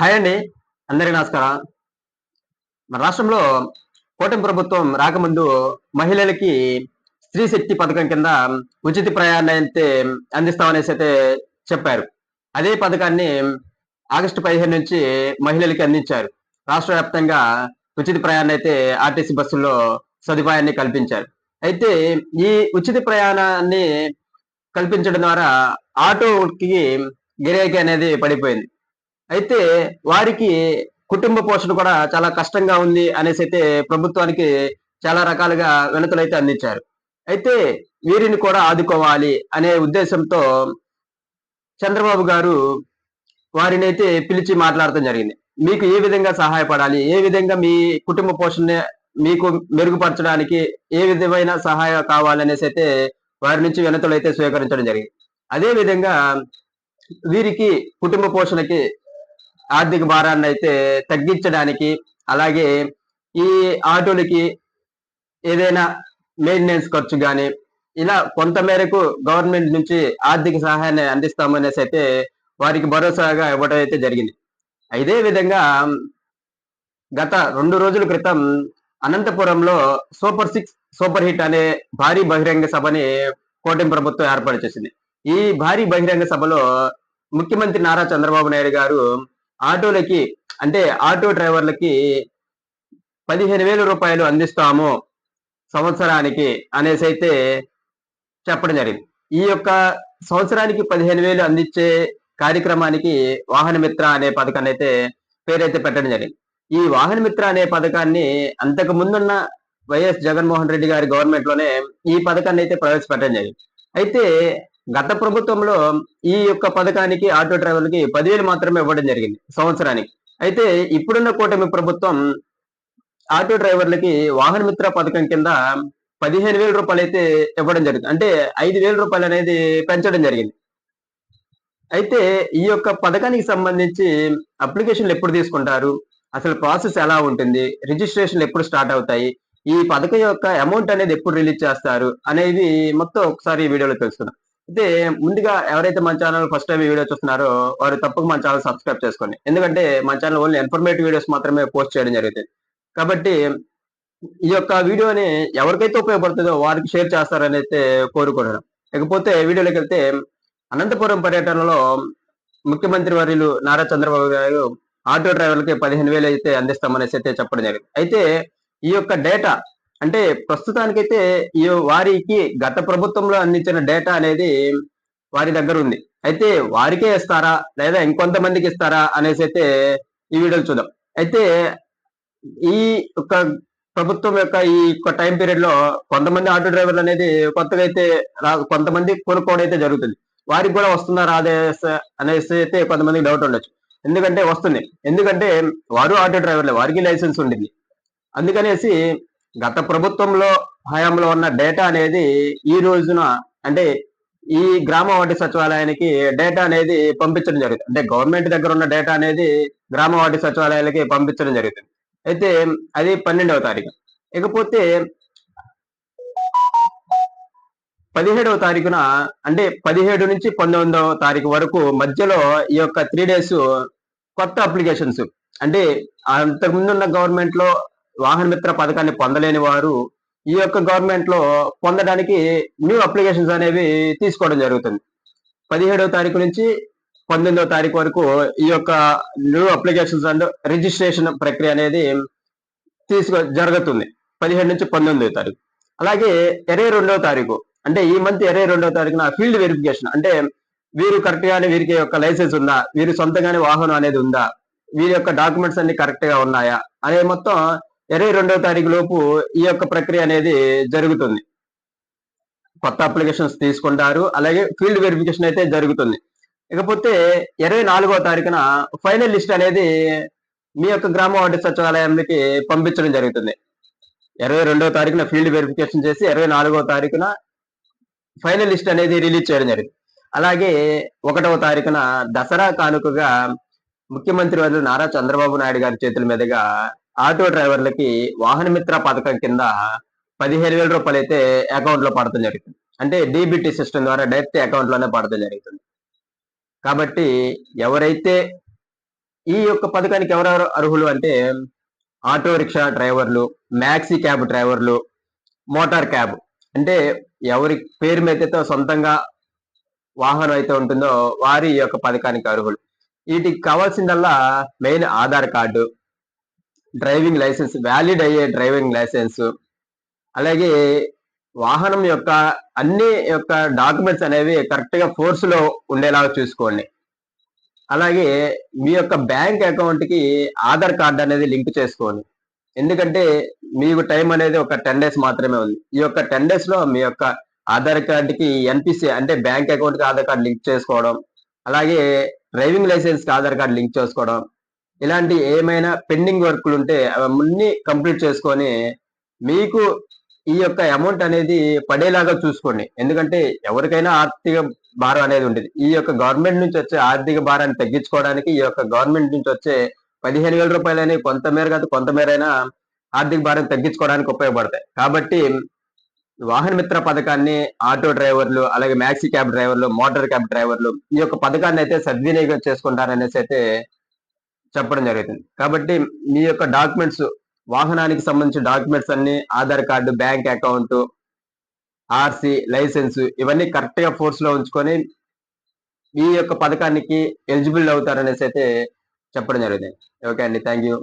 Hi అండి. అందరికీ నమస్కారం. మన రాష్ట్రంలో కూటమి ప్రభుత్వం రాకముందు మహిళలకి స్త్రీ శక్తి పథకం కింద ఉచిత ప్రయాణాన్నయితే అందిస్తామనేసైతే చెప్పారు. అదే పథకాన్ని ఆగస్టు 15 నుంచి మహిళలకి అందించారు. రాష్ట్ర వ్యాప్తంగా ఉచిత ప్రయాణాన్నయితే ఆర్టీసీ బస్సుల్లో సదుపాయాన్ని కల్పించారు. అయితే ఈ ఉచిత ప్రయాణాన్ని కల్పించడం ద్వారా ఆటోకి గిరాకీ అనేది పడిపోయింది. అయితే వారికి కుటుంబ పోషణ కూడా చాలా కష్టంగా ఉంది అనేసైతే ప్రభుత్వానికి చాలా రకాలుగా వినతులైతే అందించారు. అయితే వీరిని కూడా ఆదుకోవాలి అనే ఉద్దేశంతో చంద్రబాబు గారు వారినైతే పిలిచి మాట్లాడటం జరిగింది. మీకు ఏ విధంగా సహాయపడాలి? ఏ విధంగా మీ కుటుంబ పోషణ మీకు మెరుగుపరచడానికి ఏ విధమైన సహాయం కావాలనేసైతే వారి నుంచి వినతులైతే స్వీకరించడం జరిగింది. అదే విధంగా వీరికి కుటుంబ పోషణకి ఆర్థిక భారాన్నయితే తగ్గించడానికి, అలాగే ఈ ఆటోలకి ఏదైనా మెయింటెనెన్స్ ఖర్చు గాని, ఇలా కొంత మేరకు గవర్నమెంట్ నుంచి ఆర్థిక సహాయాన్ని అందిస్తామనేసైతే వారికి భరోసాగా ఇవ్వడం అయితే జరిగింది. ఇదే విధంగా గత 2 రోజుల క్రితం అనంతపురంలో సూపర్ 6 సూపర్ హిట్ అనే భారీ బహిరంగ సభని కూటమి ప్రభుత్వం ఏర్పాటు చేసింది. ఈ భారీ బహిరంగ సభలో ముఖ్యమంత్రి నారా చంద్రబాబు నాయుడు గారు ఆటోలకి అంటే ఆటో డ్రైవర్లకి 15,000 రూపాయలు అందిస్తాము సంవత్సరానికి అనేసైతే చెప్పడం జరిగింది. ఈ యొక్క సంవత్సరానికి 15,000 అందించే కార్యక్రమానికి వాహన మిత్ర అనే పథకాన్ని అయితే పేరైతే పెట్టడం జరిగింది. ఈ వాహన మిత్ర అనే పథకాన్ని అంతకు ముందున్న వైఎస్ జగన్మోహన్ రెడ్డి గారి గవర్నమెంట్ లోనే ఈ పథకాన్ని అయితే ప్రవేశపెట్టడం జరిగింది. అయితే గత ప్రభుత్వంలో ఈ యొక్క పథకానికి ఆటో డ్రైవర్లకి 10,000 మాత్రమే ఇవ్వడం జరిగింది సంవత్సరానికి. అయితే ఇప్పుడున్న కూటమి ప్రభుత్వం ఆటో డ్రైవర్లకి వాహన మిత్ర పథకం కింద 15,000 రూపాయలైతే ఇవ్వడం జరుగుతుంది. అంటే 5,000 రూపాయలు అనేది పెంచడం జరిగింది. అయితే ఈ యొక్క పథకానికి సంబంధించి అప్లికేషన్లు ఎప్పుడు తీసుకుంటారు? అసలు ప్రాసెస్ ఎలా ఉంటుంది? రిజిస్ట్రేషన్లు ఎప్పుడు స్టార్ట్ అవుతాయి? ఈ పథకం యొక్క అమౌంట్ అనేది ఎప్పుడు రిలీజ్ చేస్తారు? అనేది మొత్తం ఒకసారి ఈ వీడియోలో తెలుసుకుందాం. అయితే ముందుగా ఎవరైతే మన ఛానల్ ఫస్ట్ టైం ఈ వీడియో చూస్తున్నారో వారు తప్పక మన ఛానల్ సబ్స్క్రైబ్ చేసుకోండి. ఎందుకంటే మన ఛానల్ ఓన్లీ ఇన్ఫర్మేటివ్ వీడియోస్ మాత్రమే పోస్ట్ చేయడం జరుగుతుంది. కాబట్టి ఈ యొక్క వీడియోని ఎవరికైతే ఉపయోగపడుతుందో వారికి షేర్ చేస్తారని అయితే కోరుకుంటున్నాను. ఇకపోతే వీడియోలోకి వెళ్తే అనంతపురం పర్యటనలో ముఖ్యమంత్రి వర్యులు నారా చంద్రబాబు గారు ఆటో డ్రైవర్లకి 15,000 అయితే అందిస్తామనేసి అయితే చెప్పడం జరిగింది. అయితే ఈ యొక్క డేటా అంటే ప్రస్తుతానికైతే ఈ వారికి గత ప్రభుత్వంలో అందించిన డేటా అనేది వారి దగ్గర ఉంది. అయితే వారికే ఇస్తారా లేదా ఇంకొంతమందికి ఇస్తారా అనేసి అయితే ఈ వీడియోలో చూద్దాం. అయితే ఈ యొక్క ప్రభుత్వం యొక్క ఈ యొక్క టైం పీరియడ్ లో కొంతమంది ఆటో డ్రైవర్లు అనేది కొత్తగా అయితే కొంతమంది కొనుక్కోవడం అయితే జరుగుతుంది. వారికి కూడా వస్తుందా రాదే అనేసి అయితే కొంతమందికి డౌట్ ఉండొచ్చు. ఎందుకంటే వస్తుంది. ఎందుకంటే వారు ఆటో డ్రైవర్లే, వారికి లైసెన్స్ ఉండింది. అందుకనేసి గత ప్రభుత్వంలో హయాంలో ఉన్న డేటా అనేది ఈ రోజున అంటే ఈ గ్రామ వార్డు సచివాలయానికి డేటా అనేది పంపించడం జరుగుతుంది. అంటే గవర్నమెంట్ దగ్గర ఉన్న డేటా అనేది గ్రామ వార్డు సచివాలయాలకి పంపించడం జరుగుతుంది. అయితే అది 12వ తారీఖు. ఇకపోతే 17వ తారీఖున అంటే 17 నుంచి 19వ తారీఖు వరకు మధ్యలో ఈ యొక్క 3 డేస్ కొత్త అప్లికేషన్స్ అంటే అంతకుముందు ఉన్న గవర్నమెంట్ లో వాహన మిత్ర పథకాన్ని పొందలేని వారు ఈ యొక్క గవర్నమెంట్ లో పొందడానికి న్యూ అప్లికేషన్స్ అనేవి తీసుకోవడం జరుగుతుంది. 17వ తారీఖు నుంచి 19వ తారీఖు వరకు ఈ యొక్క న్యూ అప్లికేషన్స్ అండ్ రిజిస్ట్రేషన్ ప్రక్రియ అనేది జరుగుతుంది. 17 నుంచి 19వ తారీఖు. అలాగే 22వ తారీఖు అంటే ఈ మంత్ 22వ తారీఖున ఫీల్డ్ వెరిఫికేషన్ అంటే వీరు కరెక్ట్ గానే వీరికి యొక్క లైసెన్స్ ఉందా, వీరి సొంతంగానే వాహనం అనేది ఉందా, వీరి యొక్క డాక్యుమెంట్స్ అన్ని కరెక్ట్ గా ఉన్నాయా అనే మొత్తం 22వ తారీఖు లోపు ఈ యొక్క ప్రక్రియ అనేది జరుగుతుంది. కొత్త అప్లికేషన్స్ తీసుకుంటారు, అలాగే ఫీల్డ్ వెరిఫికేషన్ అయితే జరుగుతుంది. ఇకపోతే 24వ తారీఖున ఫైనల్ లిస్ట్ అనేది మీ యొక్క గ్రామ వార్డు సచివాలయానికి పంపించడం జరుగుతుంది. 22వ తారీఖున ఫీల్డ్ వెరిఫికేషన్ చేసి 24వ తారీఖున ఫైనల్ లిస్ట్ అనేది రిలీజ్ చేయడం జరిగింది. అలాగే 1వ తారీఖున దసరా కానుకగా ముఖ్యమంత్రి వర్యులు నారా చంద్రబాబు నాయుడు గారి చేతుల మీదుగా ఆటో డ్రైవర్లకి వాహన మిత్ర పథకం కింద 15,000 రూపాయలు అయితే అకౌంట్ లో పడటం జరుగుతుంది. అంటే డీబీటీ సిస్టమ్ ద్వారా డైరెక్ట్ అకౌంట్ లోనే పడటం జరుగుతుంది. కాబట్టి ఎవరైతే ఈ యొక్క పథకానికి ఎవరెవరు అర్హులు అంటే ఆటో రిక్షా డ్రైవర్లు, మ్యాక్సీ క్యాబ్ డ్రైవర్లు, మోటార్ క్యాబ్ అంటే ఎవరి పేరు మీద సొంతంగా వాహనం అయితే ఉంటుందో వారి ఈ యొక్క పథకానికి అర్హులు. వీటికి కావాల్సిందల్లా main Aadhaar card, driving licence, valid అయ్యే డ్రైవింగ్ లైసెన్స్, అలాగే వాహనం యొక్క అన్ని యొక్క డాక్యుమెంట్స్ అనేవి కరెక్ట్ గా ఫోర్స్ లో ఉండేలాగా చూసుకోండి. అలాగే మీ యొక్క బ్యాంక్ అకౌంట్ కి ఆధార్ కార్డ్ అనేది లింక్ చేసుకోండి. ఎందుకంటే మీకు టైం అనేది ఒక 10 డేస్ మాత్రమే ఉంది. ఈ యొక్క 10 డేస్ లో మీ యొక్క ఆధార్ కార్డ్ కి ఎన్పిసి అంటే బ్యాంక్ అకౌంట్ కి ఆధార్ కార్డ్ లింక్ చేసుకోవడం, అలాగే డ్రైవింగ్ లైసెన్స్ కి ఆధార్ కార్డ్ లింక్ చేసుకోవడం, ఇలాంటి ఏమైనా పెండింగ్ వర్క్లు ఉంటే అవన్నీ కంప్లీట్ చేసుకొని మీకు ఈ యొక్క అమౌంట్ అనేది పడేలాగా చూసుకోండి. ఎందుకంటే ఎవరికైనా ఆర్థిక భారం అనేది ఉండేది. ఈ యొక్క గవర్నమెంట్ నుంచి వచ్చే ఆర్థిక భారాన్ని తగ్గించుకోవడానికి ఈ యొక్క గవర్నమెంట్ నుంచి వచ్చే 15,000 రూపాయలని కొంతమేర కాదు కొంతమేరైనా ఆర్థిక భారం తగ్గించుకోవడానికి ఉపయోగపడతాయి. కాబట్టి వాహన మిత్ర పథకాన్ని ఆటో డ్రైవర్లు, అలాగే మ్యాక్సీ క్యాబ్ డ్రైవర్లు, మోటార్ క్యాబ్ డ్రైవర్లు ఈ యొక్క పథకాన్ని అయితే సద్వినియోగం చేసుకుంటారనేసి అయితే చెప్పడం జరుగుతుంది. కాబట్టి మీ యొక్క డాక్యుమెంట్స్ వాహనానికి సంబంధించిన డాక్యుమెంట్స్ అన్ని Aadhaar card, bank account, RC, licence ఇవన్నీ కరెక్ట్ గా ఫోర్స్ లో ఉంచుకొని ఈ యొక్క పథకానికి ఎలిజిబుల్ అవుతారనేసి అయితే చెప్పడం జరుగుతుంది. ఓకే అండి. Thank you.